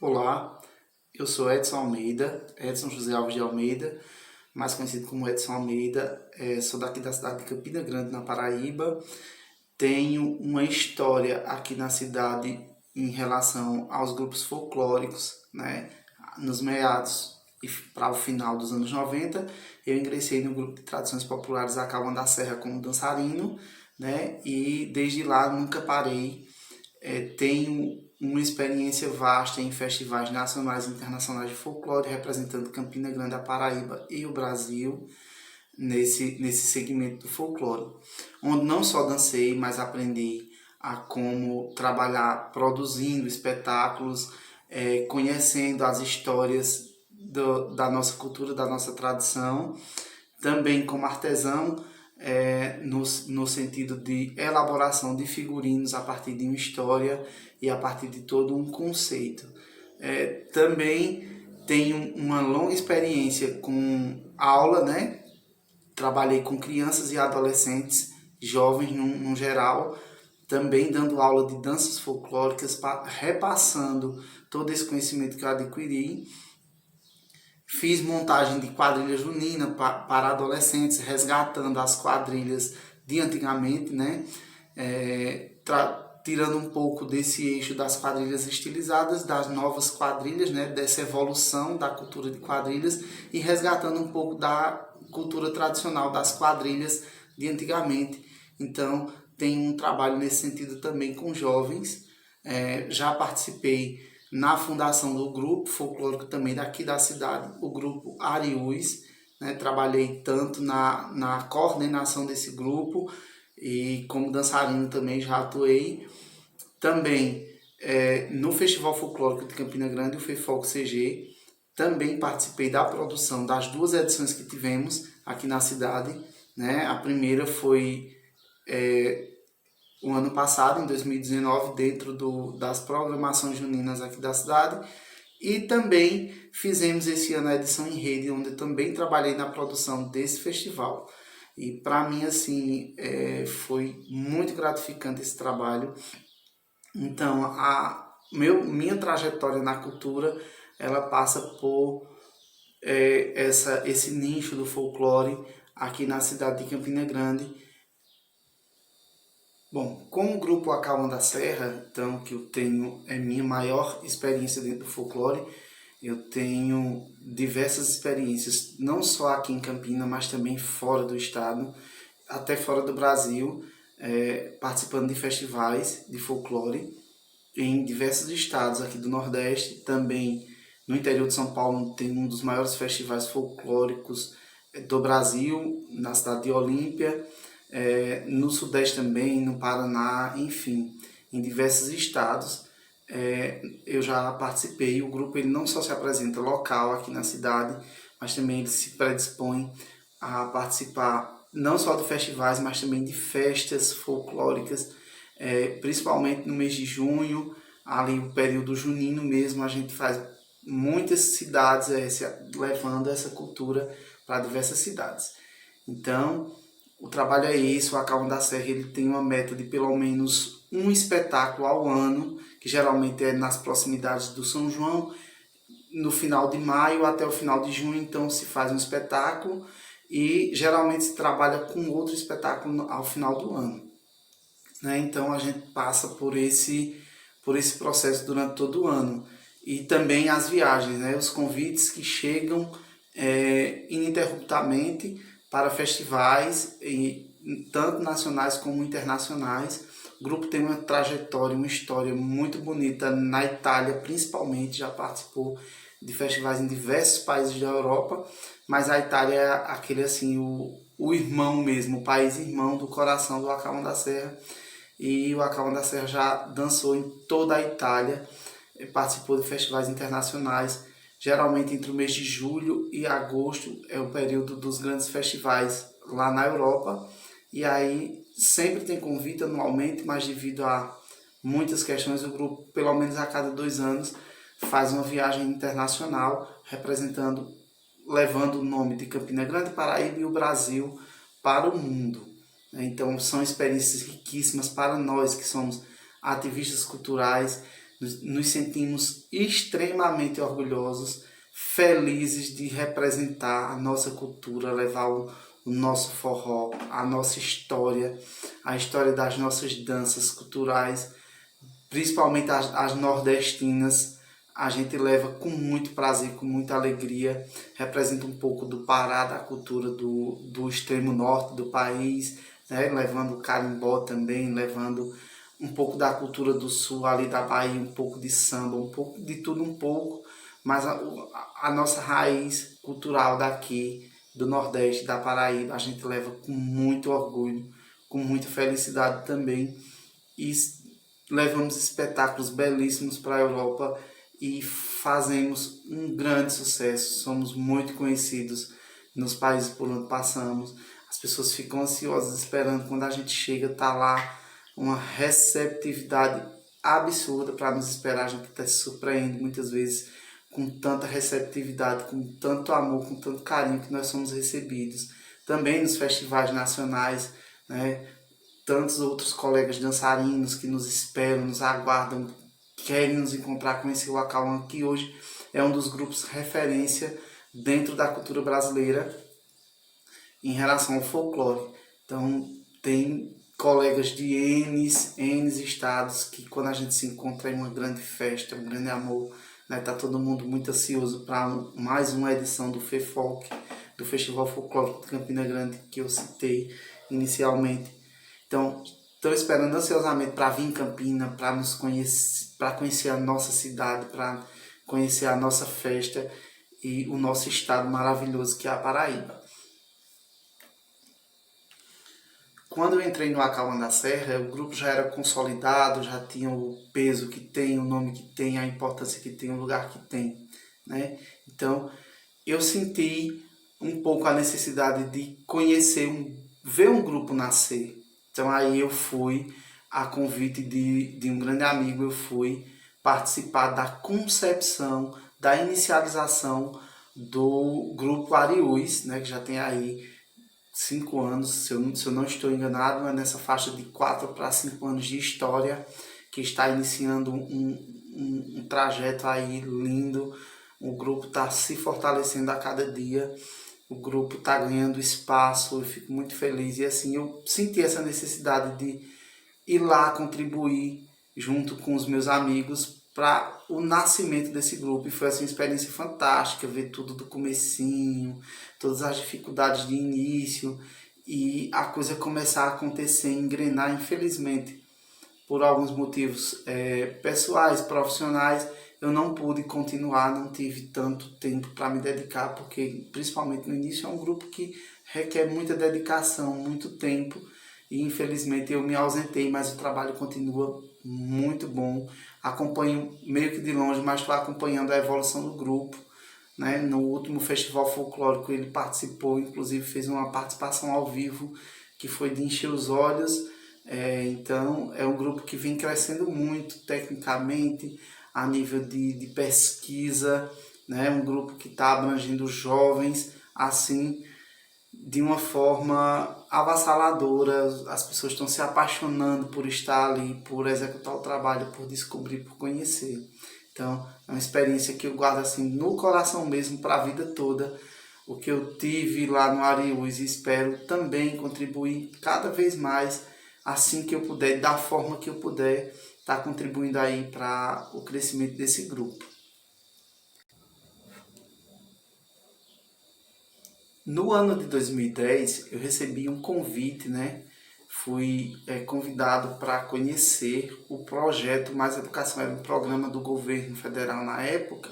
Olá, eu sou Edson Almeida, Edson José Alves de Almeida, mais conhecido como Edson Almeida. Sou daqui da cidade de Campina Grande, na Paraíba. Tenho uma história aqui na cidade em relação aos grupos folclóricos, né? Nos meados e para o final dos anos 90, eu ingressei no grupo de tradições populares Acalma da Serra como dançarino, né? E desde lá nunca parei. Tenho uma experiência vasta em festivais nacionais e internacionais de folclore, representando Campina Grande, a Paraíba e o Brasil nesse segmento do folclore, onde não só dancei, mas aprendi a como trabalhar produzindo espetáculos, conhecendo as histórias da nossa cultura, da nossa tradição, também como artesão, no sentido de elaboração de figurinos a partir de uma história e a partir de todo um conceito. Também tenho uma longa experiência com aula, né? Trabalhei com crianças e adolescentes, jovens no geral, também dando aula de danças folclóricas, repassando todo esse conhecimento que eu adquiri. Fiz montagem de quadrilha junina para adolescentes, resgatando as quadrilhas de antigamente, né? Tirando um pouco desse eixo das quadrilhas estilizadas, das novas quadrilhas, né? Dessa evolução da cultura de quadrilhas e resgatando um pouco da cultura tradicional das quadrilhas de antigamente. Então, tem um trabalho nesse sentido também com jovens. Já participei na fundação do grupo folclórico também daqui da cidade, o grupo Ariús, né? Trabalhei tanto na coordenação desse grupo e como dançarino também já atuei. Também no Festival Folclórico de Campina Grande, o FEFOC CG, também participei da produção das duas edições que tivemos aqui na cidade, né? A primeira foi o ano passado, em 2019, dentro das programações juninas aqui da cidade. E também fizemos esse ano a edição em rede, onde eu também trabalhei na produção desse festival. E para mim, assim, foi muito gratificante esse trabalho. Então, minha trajetória na cultura, ela passa por esse nicho do folclore aqui na cidade de Campina Grande. Bom, com o grupo Acalma da Serra, então, que eu tenho, é minha maior experiência dentro do folclore, eu tenho diversas experiências, não só aqui em Campina, mas também fora do estado, até fora do Brasil, participando de festivais de folclore em diversos estados aqui do Nordeste, também no interior de São Paulo tem um dos maiores festivais folclóricos do Brasil, na cidade de Olímpia, no Sudeste também, no Paraná, enfim, em diversos estados. Eu já participei. O grupo ele não só se apresenta local aqui na cidade, mas também ele se predispõe a participar não só de festivais, mas também de festas folclóricas, principalmente no mês de junho, ali o período junino mesmo, a gente faz muitas cidades levando essa cultura para diversas cidades. Então, o trabalho é esse. O Acalma da Serra ele tem uma meta de pelo menos um espetáculo ao ano, que geralmente é nas proximidades do São João, no final de maio até o final de junho, então se faz um espetáculo e geralmente se trabalha com outro espetáculo ao final do ano, né? Então a gente passa por esse processo durante todo o ano. E também as viagens, né? Os convites que chegam ininterruptamente para festivais, tanto nacionais como internacionais. O grupo tem uma trajetória, uma história muito bonita na Itália, principalmente, já participou de festivais em diversos países da Europa, mas a Itália é aquele assim, o irmão mesmo, o país irmão do coração do Acalma da Serra. E o Acalma da Serra já dançou em toda a Itália, participou de festivais internacionais. Geralmente entre o mês de julho e agosto é o período dos grandes festivais lá na Europa. E aí sempre tem convite anualmente, mas devido a muitas questões, o grupo, pelo menos a cada 2 anos, faz uma viagem internacional, levando o nome de Campina Grande, Paraíba e o Brasil para o mundo. Então são experiências riquíssimas para nós que somos ativistas culturais, nos sentimos extremamente orgulhosos, felizes de representar a nossa cultura, levar o nosso forró, a nossa história, a história das nossas danças culturais, principalmente as nordestinas. A gente leva com muito prazer, com muita alegria, representa um pouco do Pará, da cultura do extremo norte do país, né? Levando o carimbó também, levando um pouco da cultura do sul, ali da Bahia, um pouco de samba, um pouco de tudo um pouco, mas a nossa raiz cultural daqui, do Nordeste, da Paraíba, a gente leva com muito orgulho, com muita felicidade também, e levamos espetáculos belíssimos para a Europa e fazemos um grande sucesso. Somos muito conhecidos nos países por onde passamos. As pessoas ficam ansiosas esperando quando a gente chega, tá lá uma receptividade absurda para nos esperar. A gente até se surpreende muitas vezes com tanta receptividade, com tanto amor, com tanto carinho que nós somos recebidos. Também nos festivais nacionais, né? Tantos outros colegas dançarinos que nos esperam, nos aguardam, querem nos encontrar, conhecer o Acauã, que hoje é um dos grupos referência dentro da cultura brasileira em relação ao folclore. Então, tem colegas de N estados que, quando a gente se encontra em uma grande festa, um grande amor, né, tá todo mundo muito ansioso para mais uma edição do FEFOC, do Festival Folclórico de Campina Grande, que eu citei inicialmente. Então, estou esperando ansiosamente para vir em Campina, para nos conhecer, para conhecer a nossa cidade, para conhecer a nossa festa e o nosso estado maravilhoso que é a Paraíba. Quando eu entrei no Acauã da Serra, o grupo já era consolidado, já tinha o peso que tem, o nome que tem, a importância que tem, o lugar que tem, né? Então, eu senti um pouco a necessidade de conhecer, ver um grupo nascer. Então, aí eu fui, a convite de um grande amigo, eu fui participar da concepção, da inicialização do grupo Ariús, né, que já tem aí 5 anos, se eu não estou enganado, é nessa faixa de 4 para 5 anos de história, que está iniciando um trajeto aí lindo. O grupo está se fortalecendo a cada dia, o grupo está ganhando espaço, eu fico muito feliz. E assim, eu senti essa necessidade de ir lá contribuir junto com os meus amigos para o nascimento desse grupo. E foi assim, uma experiência fantástica, ver tudo do comecinho, todas as dificuldades de início e a coisa começar a acontecer, engrenar. Infelizmente, por alguns motivos pessoais, profissionais, eu não pude continuar, não tive tanto tempo para me dedicar, porque principalmente no início é um grupo que requer muita dedicação, muito tempo, e infelizmente eu me ausentei, mas o trabalho continua muito bom. Acompanho meio que de longe, mas estou acompanhando a evolução do grupo, né? No último festival folclórico ele participou, inclusive fez uma participação ao vivo que foi de encher os olhos. Então é um grupo que vem crescendo muito tecnicamente, a nível de pesquisa, né? Um grupo que está abrangendo jovens assim de uma forma avassaladora. As pessoas estão se apaixonando por estar ali, por executar o trabalho, por descobrir, por conhecer. Então, é uma experiência que eu guardo assim no coração mesmo para a vida toda. O que eu tive lá no Ariús, e espero também contribuir cada vez mais, assim que eu puder, da forma que eu puder, estar contribuindo aí para o crescimento desse grupo. No ano de 2010, eu recebi um convite, né? Fui convidado para conhecer o projeto Mais Educação, era um programa do governo federal na época,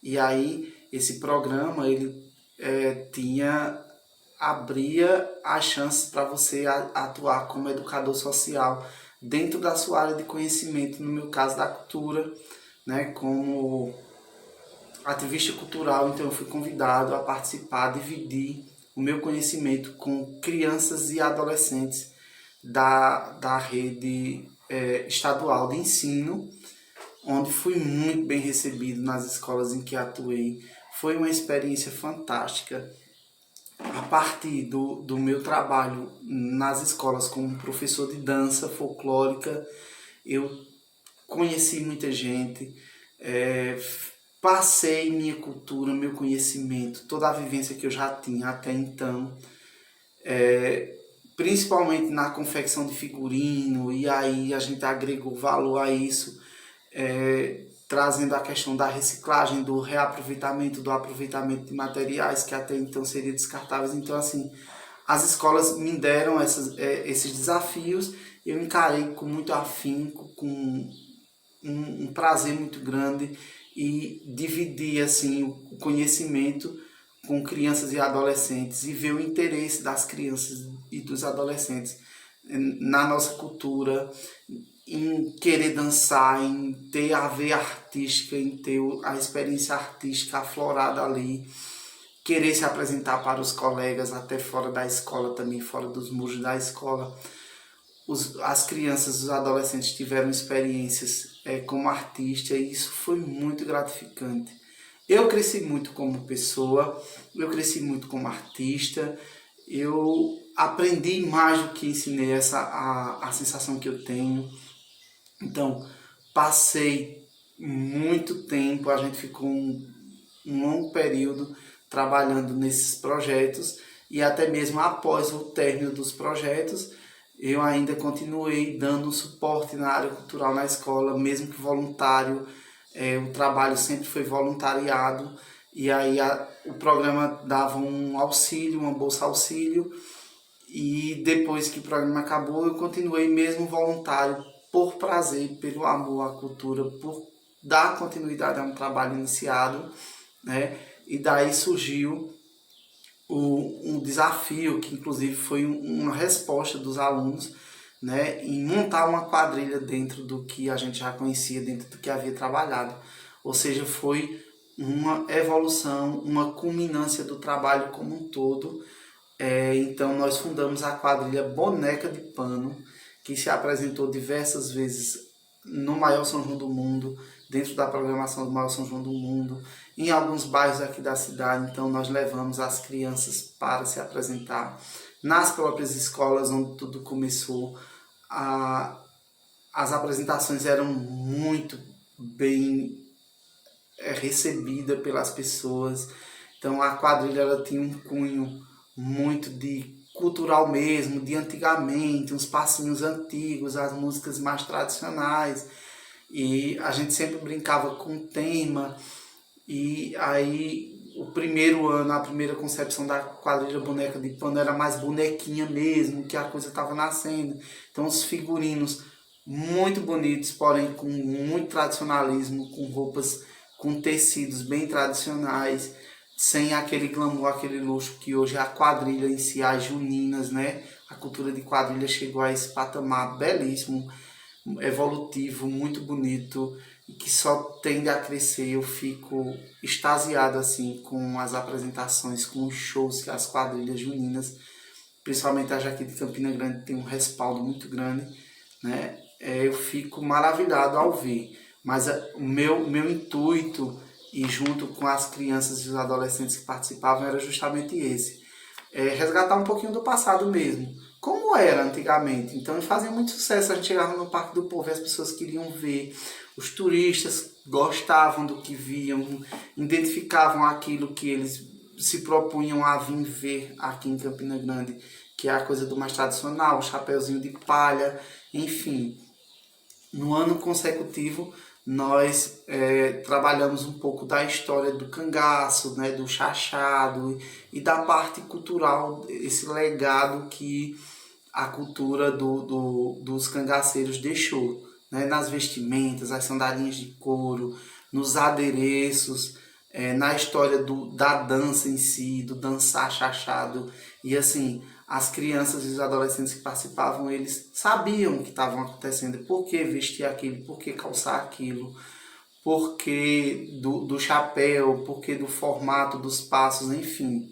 e aí esse programa ele abria as chances para você atuar como educador social dentro da sua área de conhecimento, no meu caso da cultura, né? Como ativista cultural, então eu fui convidado a participar, a dividir o meu conhecimento com crianças e adolescentes da rede estadual de ensino, onde fui muito bem recebido nas escolas em que atuei. Foi uma experiência fantástica. A partir do meu trabalho nas escolas como professor de dança folclórica, eu conheci muita gente, passei minha cultura, meu conhecimento, toda a vivência que eu já tinha até então, principalmente na confecção de figurino, e aí a gente agregou valor a isso, trazendo a questão da reciclagem, do reaproveitamento, do aproveitamento de materiais que até então seriam descartáveis. Então, assim, as escolas me deram esses desafios, eu encarei com muito afinco, com um prazer muito grande, e dividir assim o conhecimento com crianças e adolescentes e ver o interesse das crianças e dos adolescentes na nossa cultura, em querer dançar, em ter a veia artística, em ter a experiência artística aflorada ali, querer se apresentar para os colegas até fora da escola também, fora dos muros da escola. As crianças, os adolescentes tiveram experiências como artista, e isso foi muito gratificante. Eu cresci muito como pessoa, eu cresci muito como artista, eu aprendi mais do que ensinei, a sensação que eu tenho. Então, passei muito tempo, a gente ficou um longo período trabalhando nesses projetos, e até mesmo após o término dos projetos, eu ainda continuei dando suporte na área cultural na escola, mesmo que voluntário. O trabalho sempre foi voluntariado, e aí o programa dava um auxílio, uma bolsa auxílio, e depois que o programa acabou eu continuei mesmo voluntário, por prazer, pelo amor à cultura, por dar continuidade a um trabalho iniciado, né? E daí surgiu um desafio, que inclusive foi uma resposta dos alunos, né, em montar uma quadrilha dentro do que a gente já conhecia, dentro do que havia trabalhado. Ou seja, foi uma evolução, uma culminância do trabalho como um todo. Então nós fundamos a quadrilha Boneca de Pano, que se apresentou diversas vezes no maior São João do Mundo, dentro da programação do maior São João do Mundo, em alguns bairros aqui da cidade. Então nós levamos as crianças para se apresentar nas próprias escolas onde tudo começou. As apresentações eram muito bem recebidas pelas pessoas. Então a quadrilha ela tinha um cunho muito de cultural mesmo, de antigamente, uns passinhos antigos, as músicas mais tradicionais, e a gente sempre brincava com o tema. E aí o primeiro ano, a primeira concepção da quadrilha Boneca de Pano era mais bonequinha mesmo, que a coisa estava nascendo. Então os figurinos muito bonitos, porém com muito tradicionalismo, com roupas, com tecidos bem tradicionais, sem aquele glamour, aquele luxo que hoje é a quadrilha em si, as juninas, né? A cultura de quadrilha chegou a esse patamar belíssimo, evolutivo, muito bonito, e que só tende a crescer. Eu fico extasiado assim com as apresentações, com os shows que as quadrilhas juninas, principalmente a Jaquim de Campina Grande, tem um respaldo muito grande, né? Eu fico maravilhado ao ver. Mas o meu intuito, e junto com as crianças e os adolescentes que participavam, era justamente esse. Resgatar um pouquinho do passado mesmo, como era antigamente. Então fazia muito sucesso, a gente chegava no Parque do Povo e as pessoas queriam ver, os turistas gostavam do que viam, identificavam aquilo que eles se propunham a vir ver aqui em Campina Grande, que é a coisa do mais tradicional, o chapeuzinho de palha, enfim. No ano consecutivo, nós trabalhamos um pouco da história do cangaço, né, do chachado, e da parte cultural, esse legado que a cultura dos cangaceiros deixou, né, nas vestimentas, as sandalinhas de couro, nos adereços, na história da dança em si, do dançar chachado. E assim, as crianças e os adolescentes que participavam, eles sabiam o que estava acontecendo, por que vestir aquilo, por que calçar aquilo, por que do chapéu, por que do formato dos passos, enfim.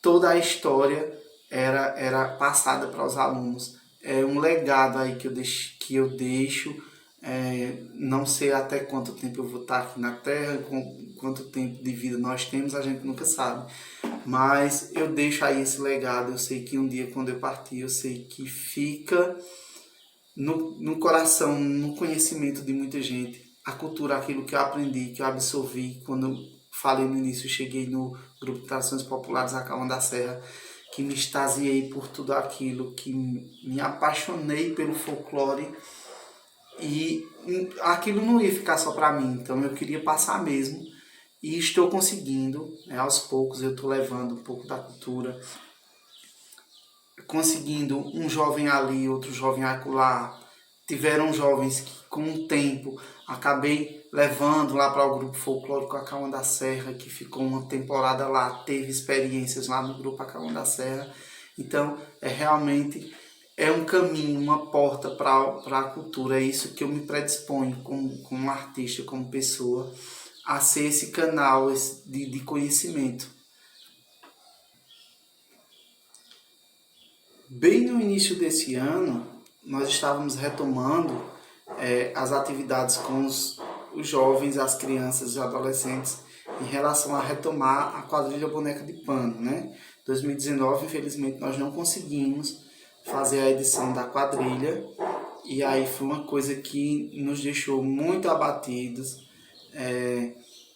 Toda a história era passada para os alunos. É um legado aí que eu deixo. Não sei até quanto tempo eu vou estar aqui na Terra, quanto tempo de vida nós temos, a gente nunca sabe. Mas eu deixo aí esse legado. Eu sei que um dia, quando eu partir, eu sei que fica no coração, no conhecimento de muita gente. A cultura, aquilo que eu aprendi, que eu absorvi quando eu falei no início, cheguei no grupo de Tradições Populares Acalma da Serra, que me extasiei por tudo aquilo, que me apaixonei pelo folclore e aquilo não ia ficar só para mim, então eu queria passar mesmo e estou conseguindo, né? Aos poucos eu estou levando um pouco da cultura, conseguindo um jovem ali, outro jovem acolá. Tiveram jovens que, com o tempo, acabei levando lá para o grupo folclórico Acalma da Serra, que ficou uma temporada lá, teve experiências lá no grupo Acalma da Serra. Então, realmente um caminho, uma porta para a cultura. É isso que eu me predisponho como artista, como pessoa, a ser esse canal de conhecimento. Bem no início desse ano, nós estávamos retomando as atividades com os jovens, as crianças e os adolescentes em relação a retomar a quadrilha Boneca de Pano, né? 2019, infelizmente, nós não conseguimos fazer a edição da quadrilha e aí foi uma coisa que nos deixou muito abatidos,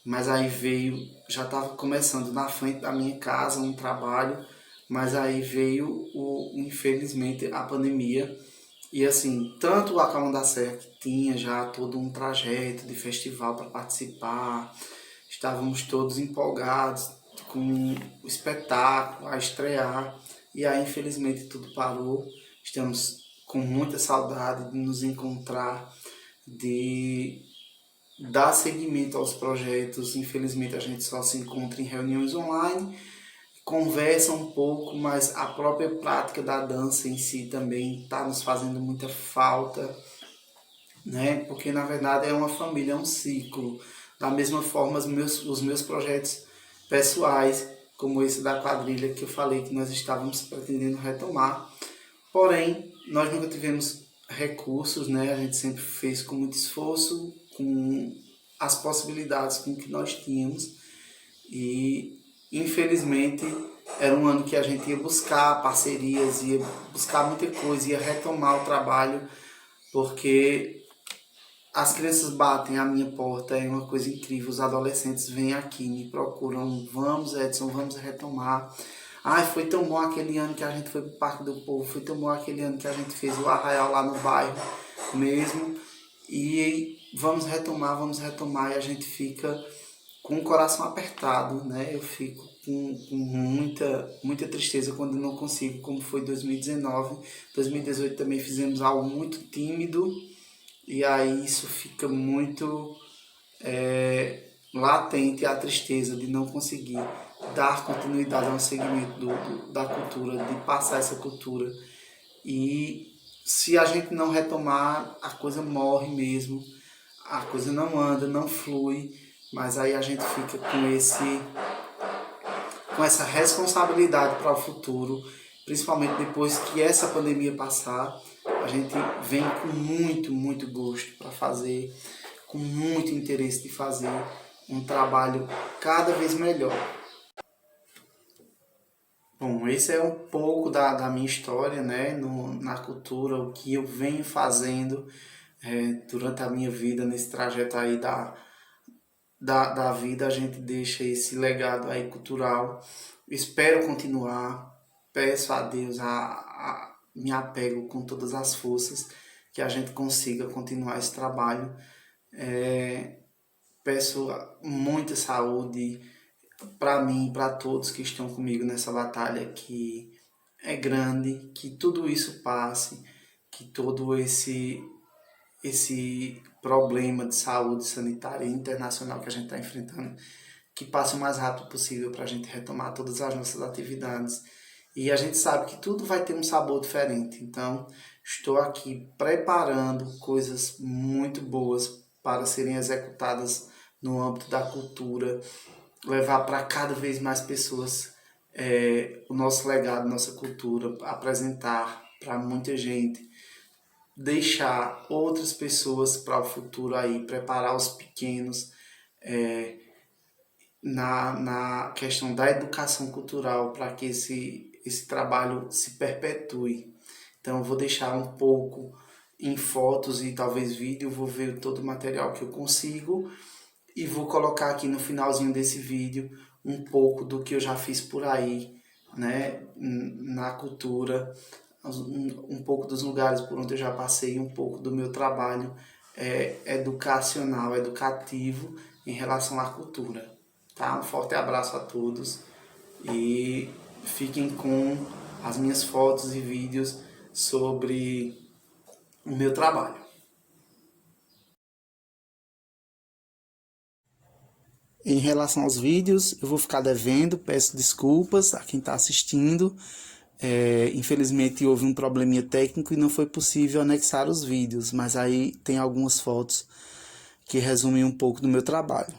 mas aí veio, já estava começando na frente da minha casa um trabalho, mas aí veio, infelizmente, a pandemia. E assim, tanto o Acalma da Serra, que tinha já todo um trajeto de festival para participar, estávamos todos empolgados com o espetáculo a estrear, e aí infelizmente tudo parou. Estamos com muita saudade de nos encontrar, de dar seguimento aos projetos. Infelizmente a gente só se encontra em reuniões online, conversa um pouco, mas a própria prática da dança em si também está nos fazendo muita falta, né? Porque na verdade é uma família, é um ciclo. Da mesma forma, os meus projetos pessoais, como esse da quadrilha que eu falei que nós estávamos pretendendo retomar, porém nós nunca tivemos recursos, né? A gente sempre fez com muito esforço, com as possibilidades com que nós tínhamos e infelizmente era um ano que a gente ia buscar parcerias, ia buscar muita coisa, ia retomar o trabalho, porque as crianças batem à minha porta, é uma coisa incrível, os adolescentes vêm aqui, me procuram, vamos Edson, vamos retomar. Ai, foi tão bom aquele ano que a gente foi pro Parque do Povo, foi tão bom aquele ano que a gente fez o arraial lá no bairro mesmo, e vamos retomar, e a gente fica com o coração apertado, né? Eu fico com muita tristeza quando não consigo, como foi 2019. 2018 também fizemos algo muito tímido, e aí isso fica muito latente, a tristeza de não conseguir dar continuidade ao segmento da cultura, de passar essa cultura. E se a gente não retomar, a coisa morre mesmo, a coisa não anda, não flui, mas aí a gente fica com essa responsabilidade para o futuro, principalmente depois que essa pandemia passar. A gente vem com muito gosto para fazer, com muito interesse de fazer um trabalho cada vez melhor. Bom, esse é um pouco da minha história, né, na cultura, o que eu venho fazendo durante a minha vida, nesse trajeto aí da vida. A gente deixa esse legado aí cultural. Espero continuar, peço a Deus, me apego com todas as forças que a gente consiga continuar esse trabalho. Peço muita saúde para mim, para todos que estão comigo nessa batalha que é grande, que tudo isso passe, que todo esse problema de saúde sanitária internacional que a gente está enfrentando, que passe o mais rápido possível para a gente retomar todas as nossas atividades. E a gente sabe que tudo vai ter um sabor diferente. Então, estou aqui preparando coisas muito boas para serem executadas no âmbito da cultura, levar para cada vez mais pessoas o nosso legado, nossa cultura, apresentar para muita gente, deixar outras pessoas para o futuro aí, preparar os pequenos na questão da educação cultural para que esse trabalho se perpetue. Então eu vou deixar um pouco em fotos e talvez vídeo, vou ver todo o material que eu consigo e vou colocar aqui no finalzinho desse vídeo um pouco do que eu já fiz por aí, né, na cultura, um pouco dos lugares por onde eu já passei, um pouco do meu trabalho educacional, educativo em relação à cultura. Tá? Um forte abraço a todos e fiquem com as minhas fotos e vídeos sobre o meu trabalho. Em relação aos vídeos, eu vou ficar devendo, peço desculpas a quem está assistindo. Infelizmente houve um probleminha técnico e não foi possível anexar os vídeos, mas aí tem algumas fotos que resumem um pouco do meu trabalho.